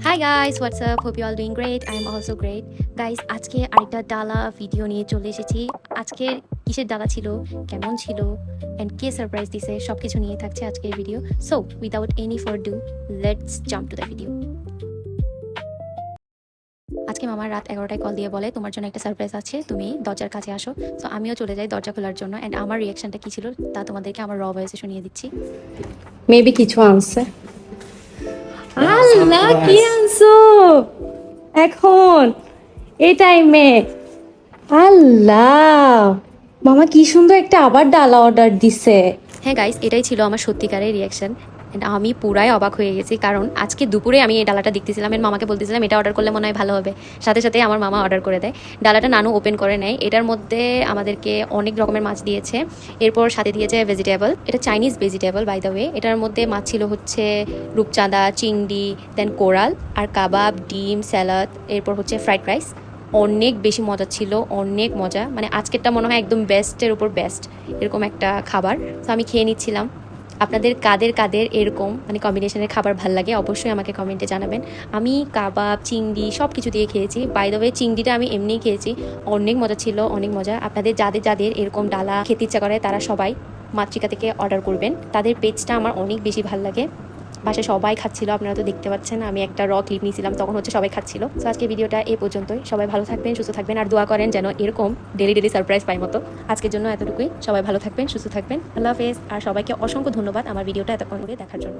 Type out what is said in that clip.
Hi guys, what's up? Hope you all doing great. I'm also great. Guys, আজকে আরেকটা ডালা video নিয়ে চলে এসেছি। আজকে কিসের ডালা ছিল, কেমন ছিল, এন্ড কে সারপ্রাইজ দিছে সবকিছু নিয়ে থাকছে আজকের video. So without any for do, let's jump to the video. আজকে মামার রাত 11টায় কল দিয়ে বলে তোমার জন্য একটা সারপ্রাইজ আছে, তুমি দরজার কাছে আসো। সো আমিও চলে যাই দরজা খোলার জন্য, এন্ড আমার রিয়াকশনটা কি ছিল তা তোমাদেরকে আমার র ভয়েসে শুনিয়ে দিচ্ছি। মেবি কিছু আনছে। আল্লাহ, কি আনছো এখন এই টাইমে? আল্লাহ, মামা কি সুন্দর একটা আবার ডালা অর্ডার দিছে। হ্যাঁ গাইস, এটাই ছিল আমার সত্যিকারের রিয়াকশন। আমি পুরাই অবাক হয়ে গেছি, কারণ আজকে দুপুরে আমি এই ডালাটা দেখতেছিলাম, এর মামাকে বলতেছিলাম এটা অর্ডার করলে মনে হয় ভালো হবে। সাথে সাথে আমার মামা অর্ডার করে দেয়। ডালাটা নানু ওপেন করে নেয়। এটার মধ্যে আমাদেরকে অনেক রকমের মাছ দিয়েছে, এরপর সাথে দিয়েছে ভেজিটেবল। এটা Chinese vegetable by the way. এটার মধ্যে মাছ ছিল হচ্ছে রূপচাঁদা, চিংড়ি, দেন কোরাল, আর কাবাব, ডিম, স্যালাড, এরপর হচ্ছে ফ্রাইড রাইস। অনেক বেশি মজা ছিল, অনেক মজা। মানে আজকেরটা মনে হয় একদম বেস্টের উপর বেস্ট এরকম একটা খাবার। তো আমি খেয়ে নিচ্ছিলাম। আপনাদের কাদের কাদের এরকম মানে কম্বিনেশনের খাবার ভাল লাগে অবশ্যই আমাকে কমেন্টে জানাবেন। আমি কাবাব, চিংড়ি সব কিছু দিয়ে খেয়েছি। বাই দ্য ওয়ে, চিংড়িটা আমি এমনিই খেয়েছি, অনেক মজা ছিল, অনেক মজা। আপনাদের যাদের যাদের এরকম ডালা খেতে ইচ্ছা করে তারা সবাই মাতৃকা থেকে অর্ডার করবেন। তাদের পেজটা আমার অনেক বেশি ভাল লাগে। বাসায় সবাই খাচ্ছিল, আপনারা তো দেখতে পাচ্ছেন। আমি একটা র ক্লিপ নিয়েছিলাম, তখন হচ্ছে সবাই খাচ্ছিল। তো আজকে ভিডিওটা এই পর্যন্তই। সবাই ভালো থাকবেন, সুস্থ থাকবেন, আর দোয়া করেন যেন এরকম ডেলি ডেলি সারপ্রাইজ পাই মতো। আজকের জন্য এতটুকুই। সবাই ভালো থাকবেন, সুস্থ থাকবেন, আল্লাহ হাফেজ। আর সবাইকে অসংখ্য ধন্যবাদ আমার ভিডিওটা এতক্ষণ ধরে দেখার জন্য।